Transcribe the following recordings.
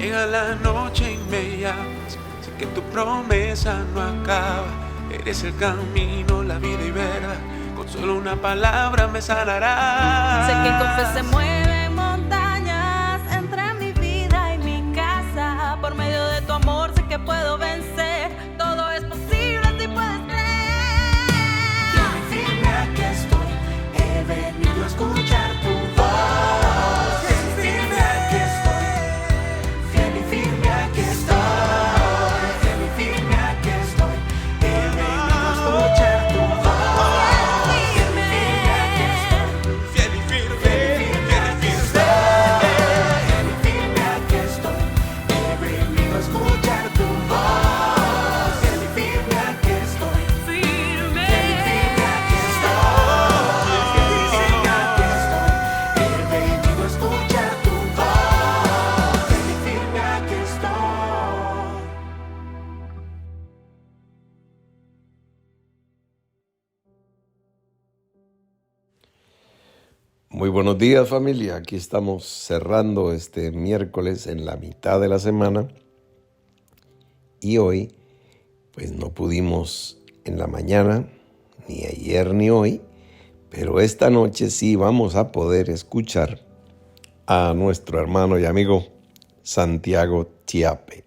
Llega la noche y me llamas, sé que tu promesa no acaba. Eres el camino, la vida y verdad, con solo una palabra me sanarás. Sé que con fe se mueven montañas entre mi vida y mi casa. Por medio de tu amor sé que puedo vencer, todo es posible si puedes creer. Fiel y firme aquí estoy, he venido a escuchar tu voz. Fiel y firme aquí estoy, fiel y firme aquí estoy, fiel y firme aquí estoy, he venido a escuchar tu voz. Fiel y firme, fiel y firme. Fiel y firme aquí estoy, he venido a escuchar tu voz. Fiel y firme aquí estoy, Firme. fiel y firme aquí estoy, fiel y firme aquí estoy, he venido a escuchar tu voz. Fiel y firme aquí estoy. Muy buenos días, familia. Aquí estamos cerrando este miércoles en la mitad de la semana. Y hoy, pues no pudimos en la mañana, ni ayer ni hoy, pero esta noche sí vamos a poder escuchar a nuestro hermano y amigo Santiago Chiappe.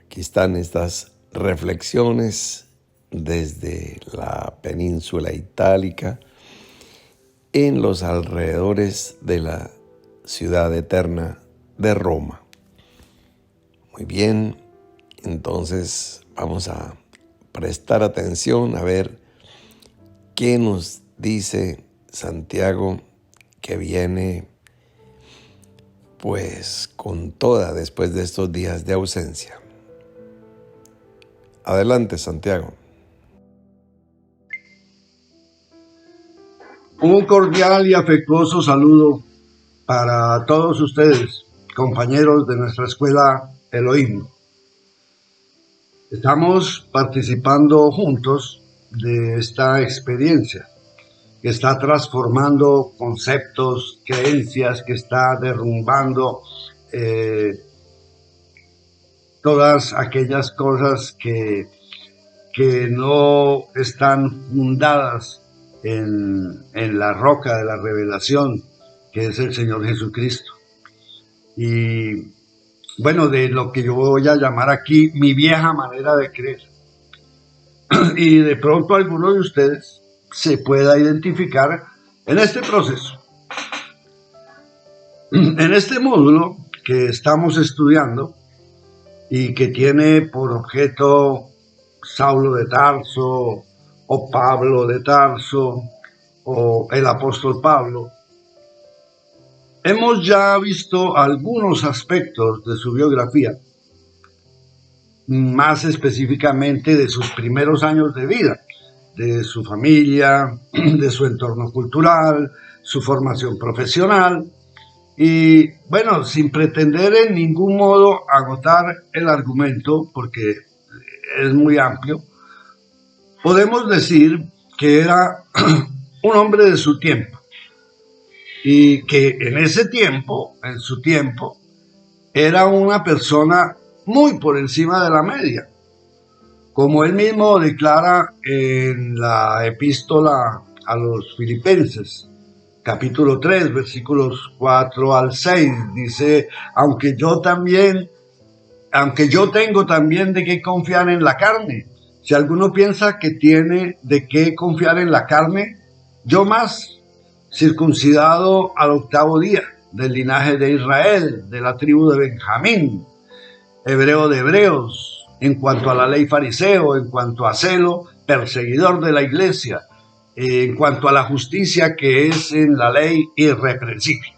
Aquí están estas reflexiones desde la península itálica, en los alrededores de la ciudad eterna de Roma. Muy bien, entonces vamos a prestar atención a ver qué nos dice Santiago, que viene pues con toda después de estos días de ausencia. Adelante, Santiago. Un cordial y afectuoso saludo para todos ustedes, compañeros de nuestra escuela Elohim. Estamos participando juntos de esta experiencia que está transformando conceptos, creencias, que está derrumbando todas aquellas cosas que no están fundadas en la roca de la revelación, que es el Señor Jesucristo. Y bueno, de lo que yo voy a llamar aquí mi vieja manera de creer. Y de pronto alguno de ustedes se pueda identificar en este proceso. En este módulo que estamos estudiando y que tiene por objeto Saulo de Tarso, o Pablo de Tarso, o el apóstol Pablo, hemos ya visto algunos aspectos de su biografía, más específicamente de sus primeros años de vida, de su familia, de su entorno cultural, su formación profesional, y bueno, sin pretender en ningún modo agotar el argumento, porque es muy amplio, podemos decir que era un hombre de su tiempo y que en su tiempo, era una persona muy por encima de la media. Como él mismo declara en la epístola a los Filipenses, capítulo 3, versículos 4 al 6, dice, aunque yo tengo también de qué confiar en la carne. Si alguno piensa que tiene de qué confiar en la carne, yo más, circuncidado al 8º día, del linaje de Israel, de la tribu de Benjamín, hebreo de hebreos, en cuanto a la ley fariseo, en cuanto a celo, perseguidor de la iglesia, en cuanto a la justicia que es en la ley irreprensible.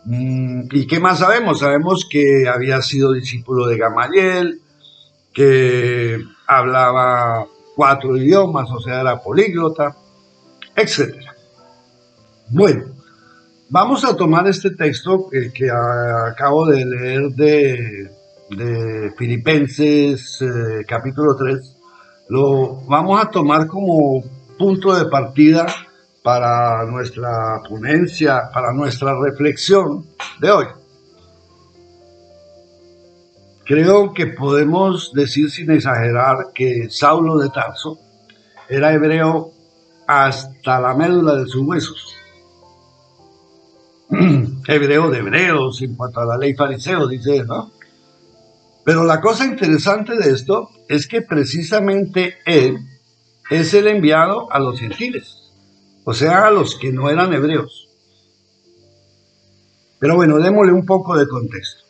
¿Y qué más sabemos? Sabemos que había sido discípulo de Gamaliel, que hablaba 4 idiomas, o sea, era políglota, etc. Bueno, vamos a tomar este texto que acabo de leer de Filipenses capítulo 3, lo vamos a tomar como punto de partida para nuestra ponencia, para nuestra reflexión de hoy. Creo que podemos decir sin exagerar que Saulo de Tarso era hebreo hasta la médula de sus huesos. Hebreo de hebreos en cuanto a la ley fariseo, dice, ¿no? Pero la cosa interesante de esto es que precisamente él es el enviado a los gentiles, o sea, a los que no eran hebreos. Pero bueno, démosle un poco de contexto.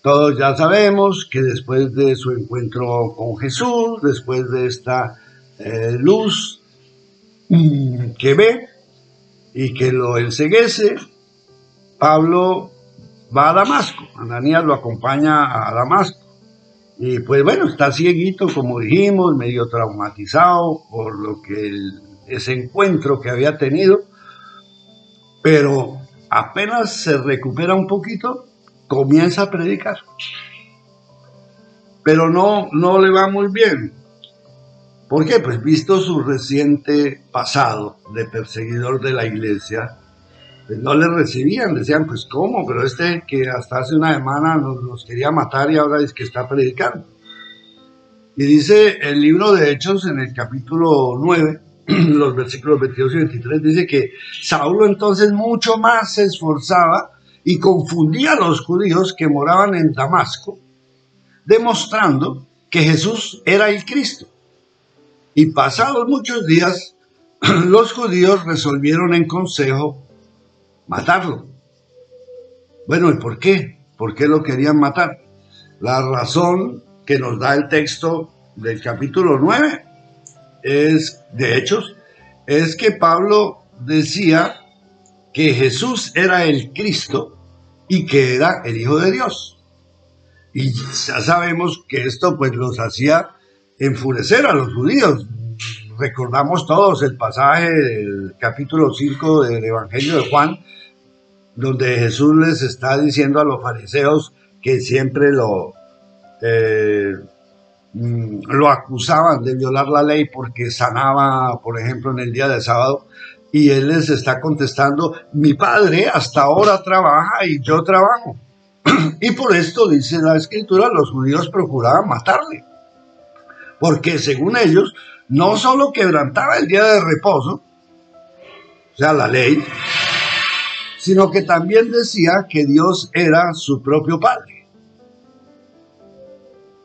Todos ya sabemos que después de su encuentro con Jesús, después de esta luz que ve y que lo enceguece, Pablo va a Damasco. Ananías lo acompaña a Damasco. Y pues bueno, está cieguito, como dijimos, medio traumatizado por lo que ese encuentro que había tenido, pero apenas se recupera un poquito, comienza a predicar. Pero no le va muy bien. ¿Por qué? Pues visto su reciente pasado de perseguidor de la iglesia, pues no le recibían, decían, pues ¿cómo? Pero este que hasta hace una semana nos quería matar y ahora es que está predicando. Y dice el libro de Hechos en el capítulo 9, los versículos 22 y 23, dice que Saulo entonces mucho más se esforzaba y confundía a los judíos que moraban en Damasco, demostrando que Jesús era el Cristo. Y pasados muchos días, los judíos resolvieron en consejo matarlo. Bueno, ¿y por qué? ¿Por qué lo querían matar? La razón que nos da el texto del capítulo 9 de Hechos es que Pablo decía que Jesús era el Cristo y que era el Hijo de Dios. Y ya sabemos que esto pues los hacía enfurecer a los judíos. Recordamos todos el pasaje del capítulo 5 del Evangelio de Juan, donde Jesús les está diciendo a los fariseos que siempre lo acusaban de violar la ley porque sanaba, por ejemplo, en el día de sábado, y él les está contestando, mi padre hasta ahora trabaja y yo trabajo. Y por esto, dice la Escritura, los judíos procuraban matarle, porque según ellos, no solo quebrantaba el día de reposo, o sea, la ley, sino que también decía que Dios era su propio Padre.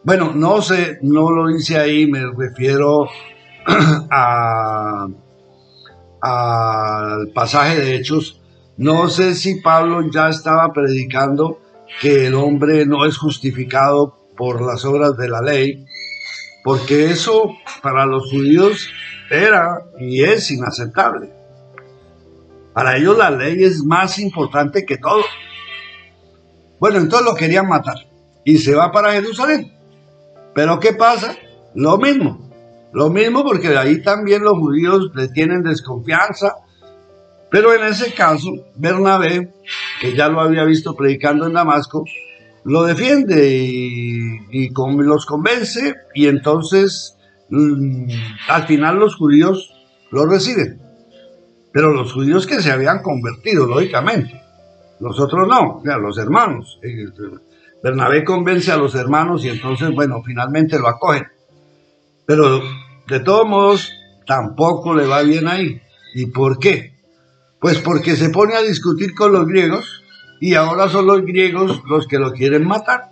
Bueno, no sé, no lo dice ahí, me refiero al pasaje de Hechos. No sé si Pablo ya estaba predicando que el hombre no es justificado por las obras de la ley, porque eso para los judíos era y es inaceptable. Para ellos la ley es más importante que todo. Bueno, entonces lo querían matar y se va para Jerusalén. Pero ¿qué pasa? Lo mismo porque de ahí también los judíos le tienen desconfianza. Pero en ese caso, Bernabé, que ya lo había visto predicando en Damasco, lo defiende y los convence, y entonces al final los judíos lo reciben. Pero los judíos que se habían convertido, lógicamente, los otros no, o sea, los hermanos. Bernabé convence a los hermanos y entonces, bueno, finalmente lo acogen. Pero de todos modos, tampoco le va bien ahí. ¿Y por qué? Pues porque se pone a discutir con los griegos y ahora son los griegos los que lo quieren matar.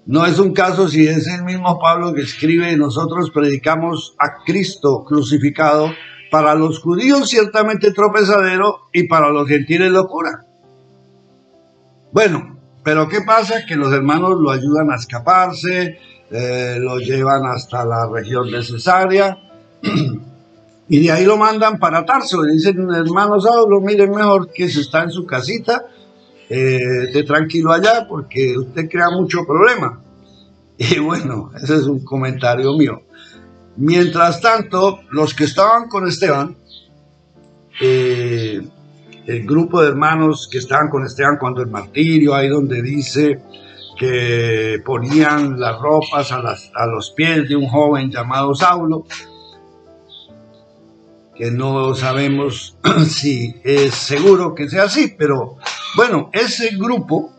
No es un caso si es el mismo Pablo que escribe, nosotros predicamos a Cristo crucificado, para los judíos ciertamente tropezadero y para los gentiles locura. Bueno, pero ¿qué pasa? Que los hermanos lo ayudan a escaparse, lo llevan hasta la región de Cesarea y de ahí lo mandan para Tarso. Le dicen, hermano Saulo, miren, mejor que se está en su casita, esté tranquilo allá porque usted crea mucho problema. Y bueno, ese es un comentario mío. Mientras tanto, los que estaban con Esteban, el grupo de hermanos que estaban con Esteban cuando el martirio, ahí donde dice que ponían las ropas a los pies de un joven llamado Saulo, que no sabemos si es seguro que sea así, pero bueno, ese grupo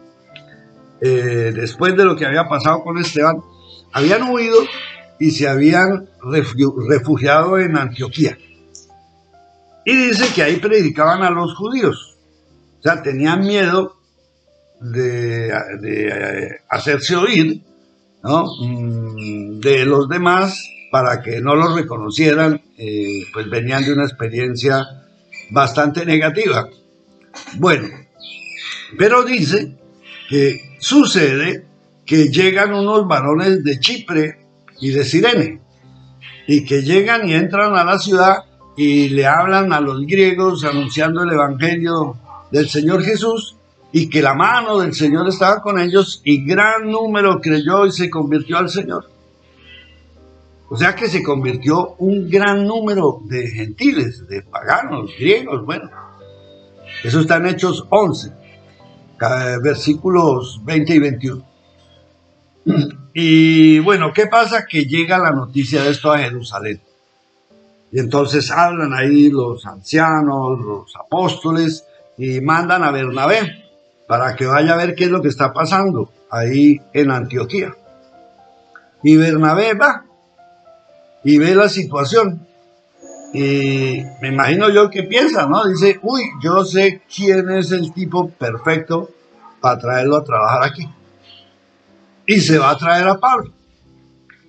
después de lo que había pasado con Esteban, habían huido y se habían refugiado en Antioquía. Y dice que ahí predicaban a los judíos. O sea, tenían miedo de hacerse oír, ¿no?, de los demás, para que no los reconocieran, pues venían de una experiencia bastante negativa. Bueno, pero dice que sucede que llegan unos varones de Chipre y de Cirene, y que llegan y entran a la ciudad y le hablan a los griegos anunciando el evangelio del Señor Jesús, y que la mano del Señor estaba con ellos, y gran número creyó y se convirtió al Señor. O sea que se convirtió un gran número de gentiles, de paganos, griegos. Bueno, eso está en Hechos 11, versículos 20 y 21. Y bueno, ¿qué pasa? Que llega la noticia de esto a Jerusalén. Y entonces hablan ahí los ancianos, los apóstoles, y mandan a Bernabé para que vaya a ver qué es lo que está pasando ahí en Antioquía. Y Bernabé va y ve la situación. Y me imagino yo que piensa, ¿no? Dice, uy, yo sé quién es el tipo perfecto para traerlo a trabajar aquí. Y se va a traer a Pablo,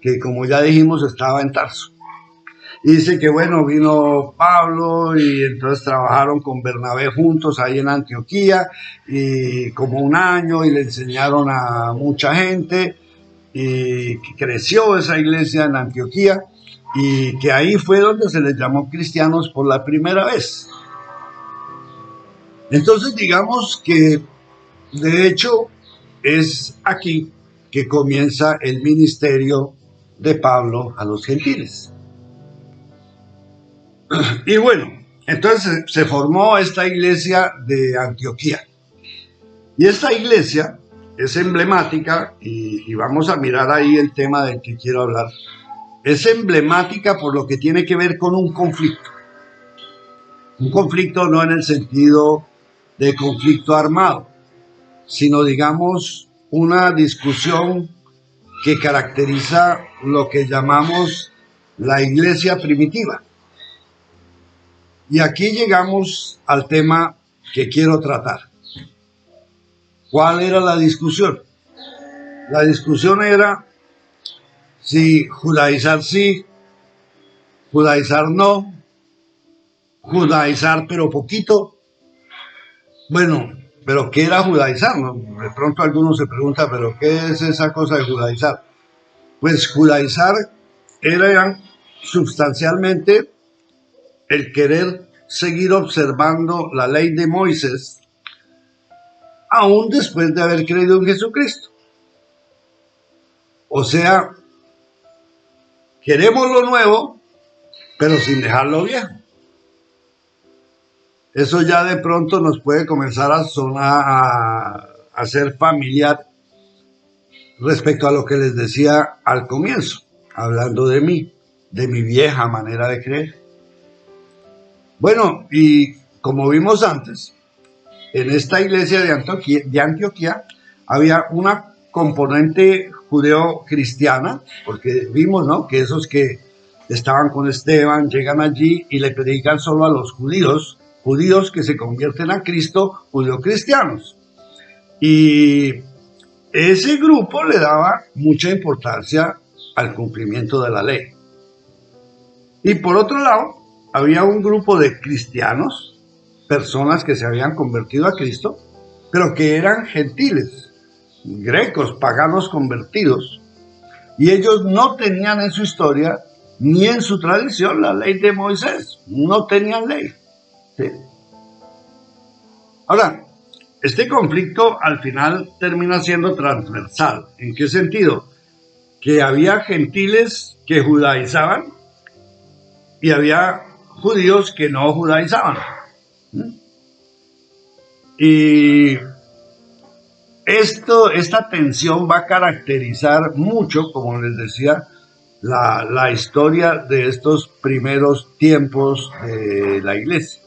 que como ya dijimos estaba en Tarso. Y dice que bueno, vino Pablo y entonces trabajaron con Bernabé juntos ahí en Antioquía, y como un año, y le enseñaron a mucha gente, y que creció esa iglesia en Antioquía, y que ahí fue donde se les llamó cristianos por la primera vez. Entonces digamos que de hecho es aquí que comienza el ministerio de Pablo a los gentiles. Y bueno, entonces se formó esta iglesia de Antioquía. Y esta iglesia es emblemática, y vamos a mirar ahí el tema del que quiero hablar. Es emblemática por lo que tiene que ver con un conflicto. Un conflicto no en el sentido de conflicto armado, sino digamos una discusión que caracteriza lo que llamamos la iglesia primitiva. Y aquí llegamos al tema que quiero tratar. ¿Cuál era la discusión? La discusión era si judaizar sí, judaizar no, judaizar pero poquito. Bueno, pero ¿qué era judaizar? ¿No? De pronto algunos se preguntan, ¿pero qué es esa cosa de judaizar? Pues judaizar era sustancialmente el querer seguir observando la ley de Moisés, aún después de haber creído en Jesucristo. O sea, queremos lo nuevo, pero sin dejar lo viejo. Eso ya de pronto nos puede comenzar a sonar, a ser familiar respecto a lo que les decía al comienzo, hablando de mí, de mi vieja manera de creer. Bueno, y como vimos antes, en esta iglesia de Antioquía había una componente judeo-cristiana, porque vimos, ¿no?, que esos que estaban con Esteban llegan allí y le predican solo a los judíos que se convierten a Cristo, judeo-cristianos. Y ese grupo le daba mucha importancia al cumplimiento de la ley. Y por otro lado, había un grupo de cristianos, personas que se habían convertido a Cristo, pero que eran gentiles, grecos, paganos convertidos, y ellos no tenían en su historia ni en su tradición la ley de Moisés, no tenían ley. ¿Sí? Ahora, este conflicto al final termina siendo transversal. ¿En qué sentido? Que había gentiles que judaizaban y había judíos que no judaizaban. Y esta tensión va a caracterizar mucho, como les decía, la historia de estos primeros tiempos de la iglesia.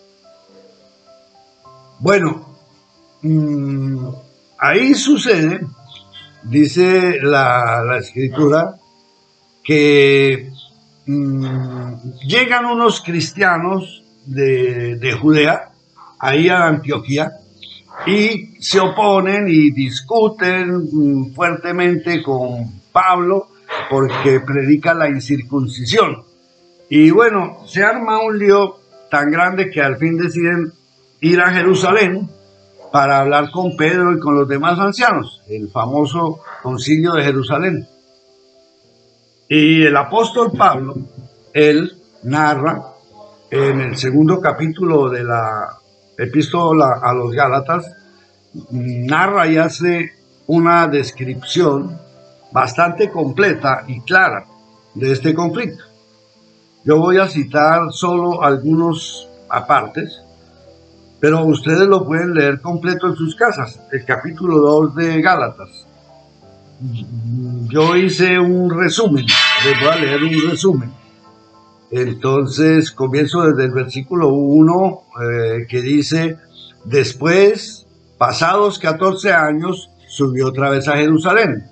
Bueno, ahí sucede dice la escritura que llegan unos cristianos de Judea, ahí a Antioquía, y se oponen y discuten fuertemente con Pablo porque predica la incircuncisión. Y bueno, se arma un lío tan grande que al fin deciden ir a Jerusalén para hablar con Pedro y con los demás ancianos, el famoso concilio de Jerusalén. Y el apóstol Pablo, él narra en el segundo capítulo de la epístola a los Gálatas, narra y hace una descripción bastante completa y clara de este conflicto. Yo voy a citar solo algunos apartes, pero ustedes lo pueden leer completo en sus casas, el capítulo 2 de Gálatas. Yo hice un resumen, les voy a leer un resumen. Entonces comienzo desde el versículo 1 que dice: después, pasados 14 años, subió otra vez a Jerusalén.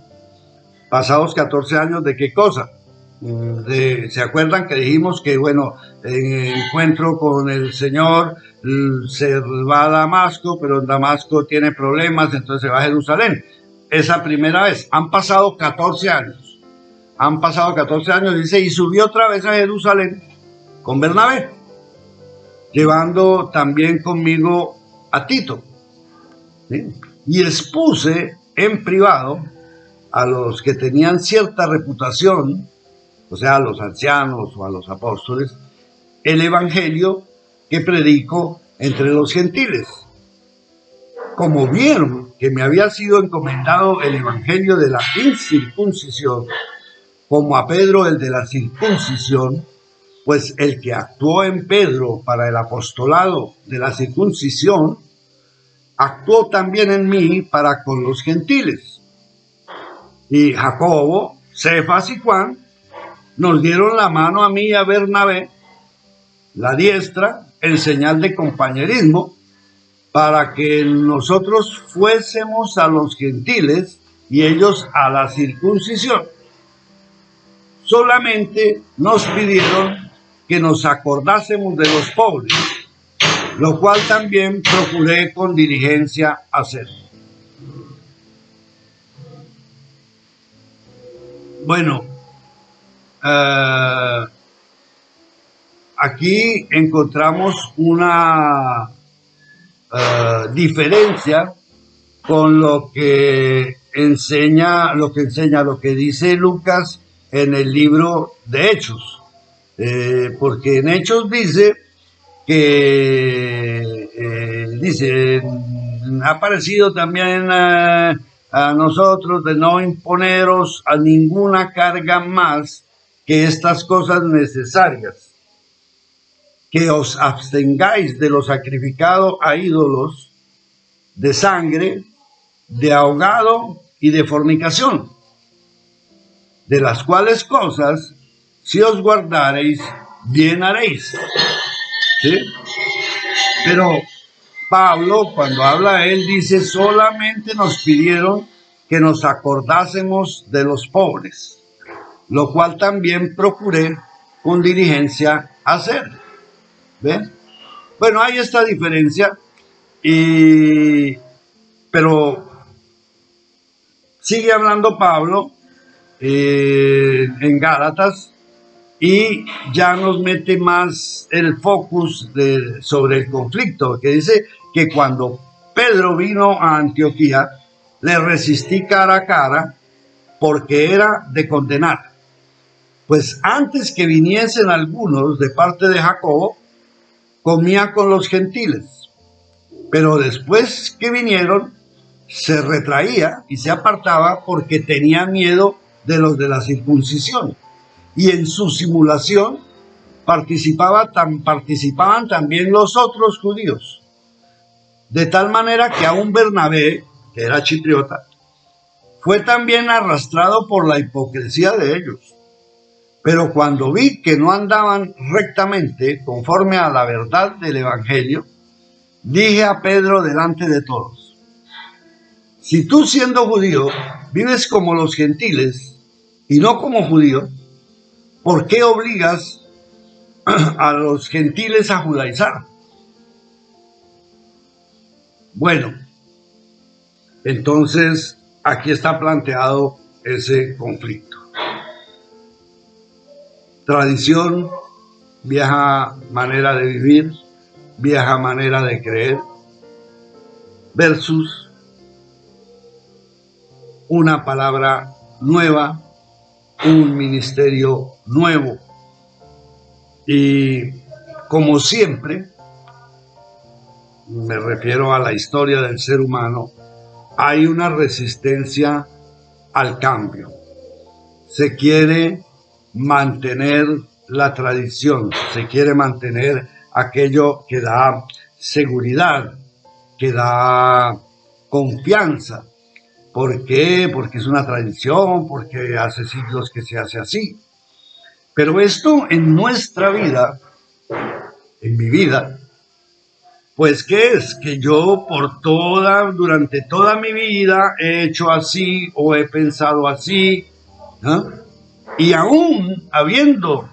¿Pasados 14 años de qué cosa? ¿Se acuerdan que dijimos que, bueno, en encuentro con el Señor se va a Damasco, pero en Damasco tiene problemas, entonces se va a Jerusalén? Esa primera vez. Han pasado 14 años. Han pasado 14 años, dice, y subió otra vez a Jerusalén con Bernabé, llevando también conmigo a Tito. ¿Sí? Y expuse en privado a los que tenían cierta reputación, o sea, a los ancianos o a los apóstoles, el evangelio que predico entre los gentiles. Como vieron que me había sido encomendado el evangelio de la incircuncisión, como a Pedro el de la circuncisión, pues el que actuó en Pedro para el apostolado de la circuncisión, actuó también en mí para con los gentiles. Y Jacobo, Cefas y Juan nos dieron la mano a mí y a Bernabé, la diestra, en señal de compañerismo, para que nosotros fuésemos a los gentiles y ellos a la circuncisión. Solamente nos pidieron que nos acordásemos de los pobres, lo cual también procuré con diligencia hacer. Bueno, aquí encontramos una diferencia con lo que enseña, lo que dice Lucas en el libro de Hechos, porque en Hechos dice que ha parecido también a nosotros de no imponeros a ninguna carga más que estas cosas necesarias, que os abstengáis de lo sacrificado a ídolos, de sangre, de ahogado y de fornicación, de las cuales cosas, si os guardareis, bien haréis. ¿Sí? Pero Pablo, cuando habla él, dice, solamente nos pidieron que nos acordásemos de los pobres, lo cual también procuré con diligencia hacer. ¿Ven? Bueno, hay esta diferencia, pero sigue hablando Pablo en Gálatas y ya nos mete más el focus sobre el conflicto, que dice que cuando Pedro vino a Antioquía, le resistí cara a cara porque era de condenar. Pues antes que viniesen algunos de parte de Jacobo, comía con los gentiles, pero después que vinieron, se retraía y se apartaba porque tenía miedo de los de la circuncisión. Y en su simulación participaban también los otros judíos. De tal manera que aún Bernabé, que era chipriota, fue también arrastrado por la hipocresía de ellos. Pero cuando vi que no andaban rectamente conforme a la verdad del evangelio, dije a Pedro delante de todos: Si tú siendo judío vives como los gentiles y no como judío, ¿por qué obligas a los gentiles a judaizar? Bueno, entonces aquí está planteado ese conflicto. Tradición, vieja manera de vivir, vieja manera de creer, versus una palabra nueva, un ministerio nuevo. Y como siempre, me refiero a la historia del ser humano, hay una resistencia al cambio. Se quiere mantener la tradición, se quiere mantener aquello que da seguridad, que da confianza. ¿Por qué? Porque es una tradición, porque hace siglos que se hace así. Pero esto en nuestra vida, en mi vida, pues ¿qué es? Que yo durante toda mi vida he hecho así o he pensado así, ¿no? Y aún habiendo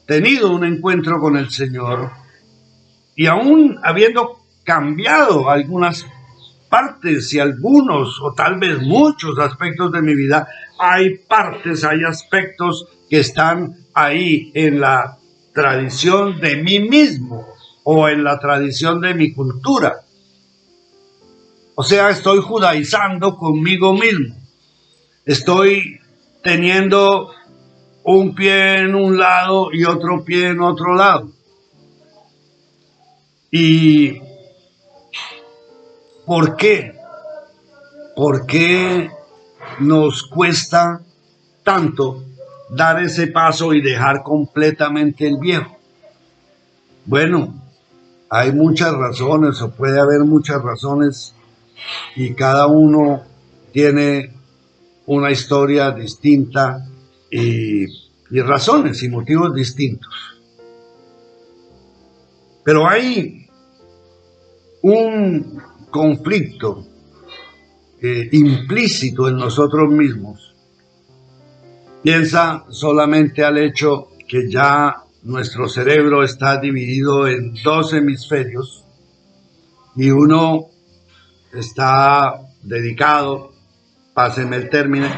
tenido un encuentro con el Señor y aún habiendo cambiado algunas partes y algunos o tal vez muchos aspectos de mi vida, hay aspectos que están ahí en la tradición de mí mismo o en la tradición de mi cultura. O sea, estoy judaizando conmigo mismo. Estoy teniendo un pie en un lado y otro pie en otro lado. ¿Y por qué? ¿Por qué nos cuesta tanto dar ese paso y dejar completamente el viejo? Bueno, hay muchas razones, o puede haber muchas razones, y cada uno tiene una historia distinta y razones y motivos distintos. Pero hay un conflicto implícito en nosotros mismos. Piensa solamente al hecho que ya nuestro cerebro está dividido en 2 hemisferios y uno está dedicado, pásenme el término,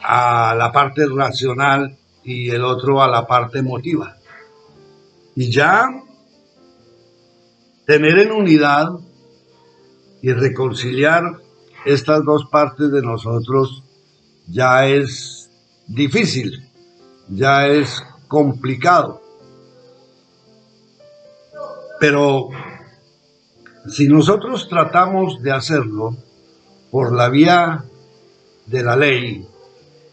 a la parte racional y el otro a la parte emotiva. Y ya tener en unidad y reconciliar estas 2 partes de nosotros ya es difícil, ya es complicado. Pero si nosotros tratamos de hacerlo por la vía de la ley,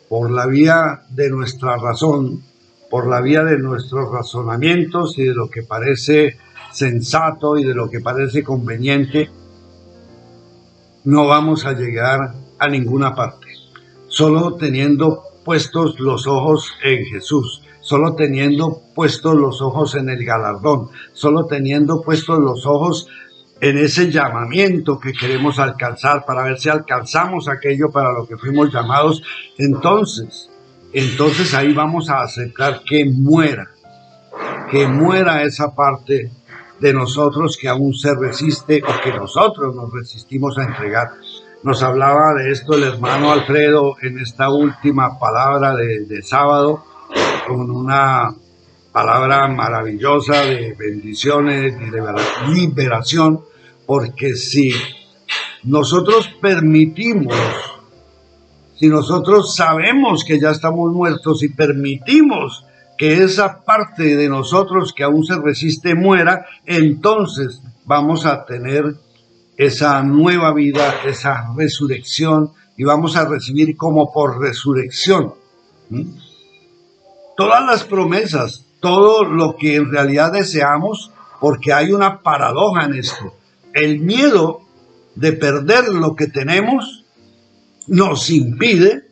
por la vía de nuestra razón, por la vía de nuestros razonamientos y de lo que parece sensato y de lo que parece conveniente, no vamos a llegar a ninguna parte. Solo teniendo puestos los ojos en Jesús, solo teniendo puestos los ojos en el galardón, solo teniendo puestos los ojos en ese llamamiento que queremos alcanzar para ver si alcanzamos aquello para lo que fuimos llamados, entonces ahí vamos a aceptar que muera esa parte de nosotros que aún se resiste o que nosotros nos resistimos a entregar. Nos hablaba de esto el hermano Alfredo en esta última palabra de sábado, con una palabra maravillosa de bendiciones y de liberación, porque si nosotros permitimos, si nosotros sabemos que ya estamos muertos y permitimos que esa parte de nosotros que aún se resiste muera, entonces vamos a tener esa nueva vida, esa resurrección, y vamos a recibir como por resurrección todas las promesas, todo lo que en realidad deseamos, porque hay una paradoja en esto. El miedo de perder lo que tenemos nos impide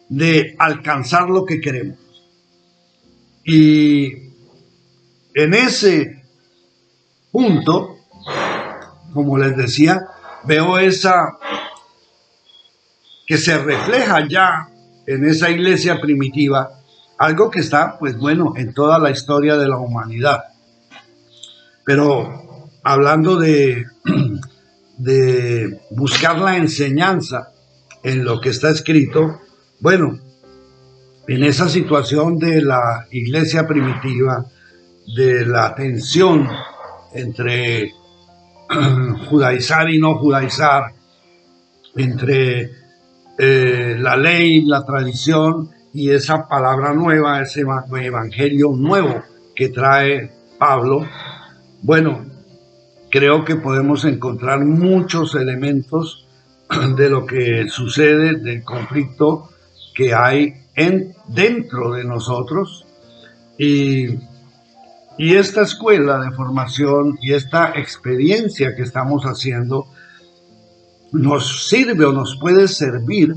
de alcanzar lo que queremos. Y en ese punto, como les decía, veo esa que se refleja ya en esa iglesia primitiva, algo que está, pues bueno, en toda la historia de la humanidad. Pero hablando de buscar la enseñanza en lo que está escrito, bueno, en esa situación de la iglesia primitiva, de la tensión entre judaizar y no judaizar, entre la ley, la tradición y esa palabra nueva, ese evangelio nuevo que trae Pablo, bueno, creo que podemos encontrar muchos elementos de lo que sucede, del conflicto que hay dentro de nosotros, y esta escuela de formación y esta experiencia que estamos haciendo nos sirve o nos puede servir,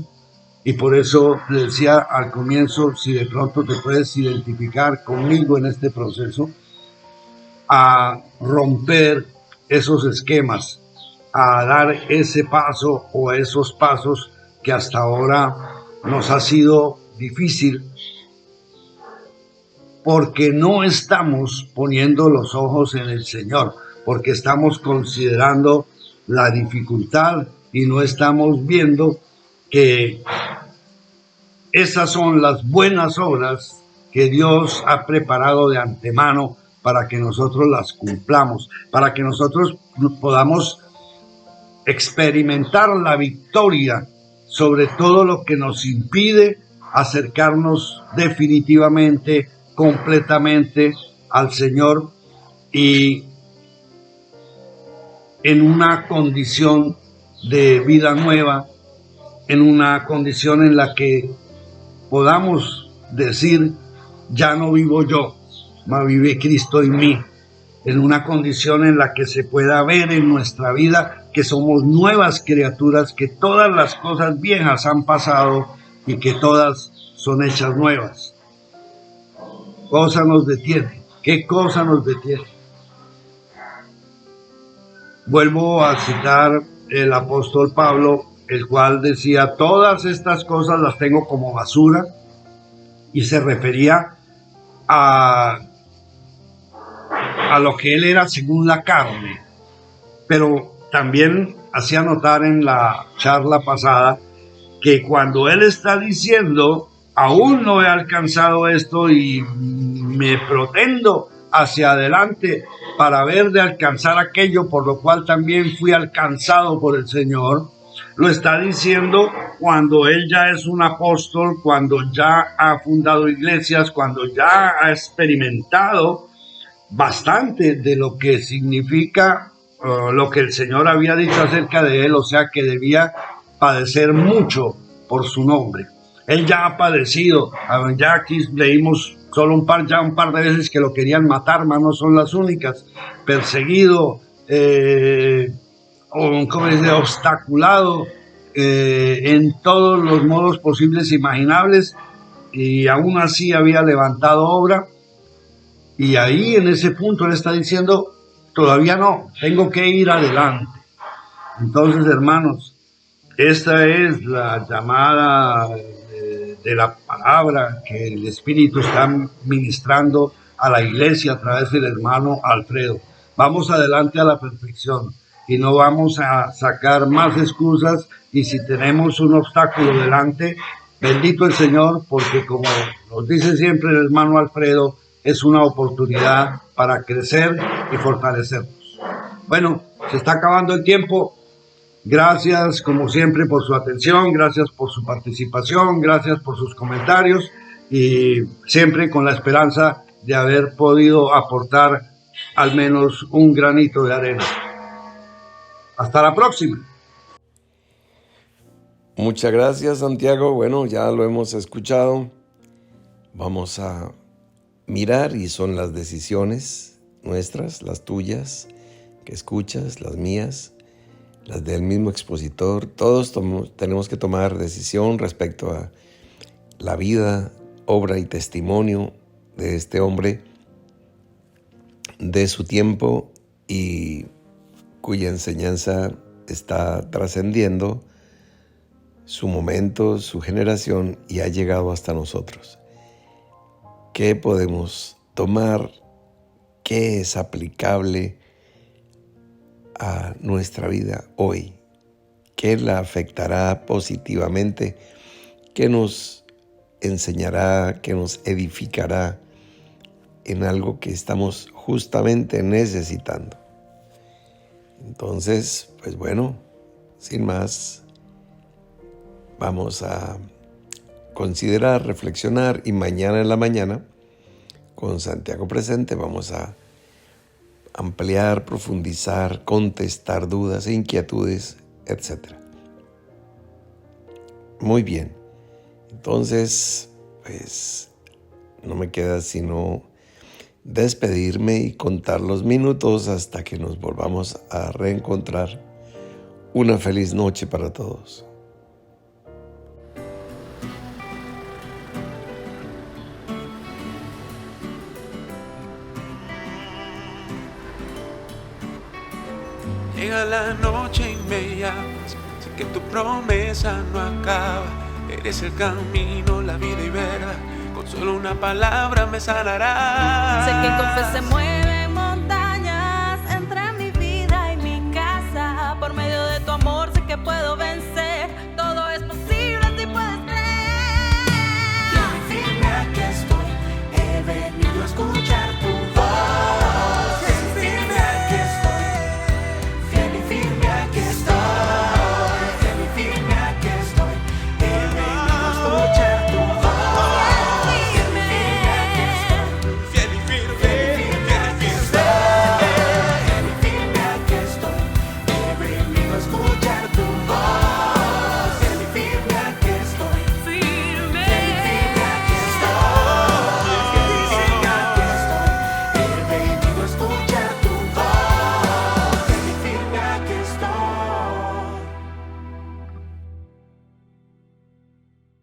y por eso le decía al comienzo, si de pronto te puedes identificar conmigo en este proceso, a romper esos esquemas, a dar ese paso o esos pasos que hasta ahora nos ha sido difícil, porque no estamos poniendo los ojos en el Señor, porque estamos considerando la dificultad y no estamos viendo que esas son las buenas obras que Dios ha preparado de antemano para que nosotros las cumplamos, para que nosotros podamos experimentar la victoria sobre todo lo que nos impide acercarnos definitivamente, completamente al Señor, y en una condición de vida nueva, en una condición en la que podamos decir, ya no vivo yo, mas vive Cristo en mí, en una condición en la que se pueda ver en nuestra vida que somos nuevas criaturas, que todas las cosas viejas han pasado y que todas son hechas nuevas. Cosa nos detiene. ¿Qué cosa nos detiene? Vuelvo a citar el apóstol Pablo, el cual decía, todas estas cosas las tengo como basura, y se refería a lo que él era según la carne. Pero también hacía notar en la charla pasada que cuando él está diciendo, aún no he alcanzado esto y me protendo hacia adelante para ver de alcanzar aquello por lo cual también fui alcanzado por el Señor, lo está diciendo cuando él ya es un apóstol, cuando ya ha fundado iglesias, cuando ya ha experimentado bastante de lo que significa lo que el Señor había dicho acerca de él, o sea que debía padecer mucho por su nombre. Él ya ha padecido, ya aquí leímos solo un par de veces que lo querían matar, mas no son las únicas, perseguido, obstaculado en todos los modos posibles e imaginables, y aún así había levantado obra. Y ahí en ese punto él está diciendo, todavía no, tengo que ir adelante. Entonces, hermanos, esta es la llamada de la palabra que el Espíritu está ministrando a la iglesia a través del hermano Alfredo. Vamos adelante a la perfección y no vamos a sacar más excusas, y si tenemos un obstáculo delante, bendito el Señor, porque como nos dice siempre el hermano Alfredo, es una oportunidad para crecer y fortalecernos. Bueno, se está acabando el tiempo. Gracias, como siempre, por su atención, gracias por su participación, gracias por sus comentarios, y siempre con la esperanza de haber podido aportar al menos un granito de arena. Hasta la próxima. Muchas gracias, Santiago. Bueno, ya lo hemos escuchado. Vamos a mirar, y son las decisiones nuestras, las tuyas, que escuchas, las mías, las del mismo expositor. Todos tenemos que tomar decisión respecto a la vida, obra y testimonio de este hombre, de su tiempo, y cuya enseñanza está trascendiendo su momento, su generación y ha llegado hasta nosotros. ¿Qué podemos tomar? ¿Qué es aplicable a nuestra vida hoy? ¿Qué la afectará positivamente? ¿Qué nos enseñará? ¿Qué nos edificará en algo que estamos justamente necesitando? Entonces, pues bueno, sin más, vamos a considerar, reflexionar y mañana en la mañana, con Santiago presente, vamos a ampliar, profundizar, contestar dudas, inquietudes, etc. Muy bien, entonces, pues no me queda sino despedirme y contar los minutos hasta que nos volvamos a reencontrar. Una feliz noche para todos. Llega la noche y me llamas, sé que tu promesa no acaba. Eres el camino, la vida y verdad, con solo una palabra me sanarás. Sé que con fe se mueven montañas entre mi vida y mi casa. Por medio de tu amor sé que puedo vencer.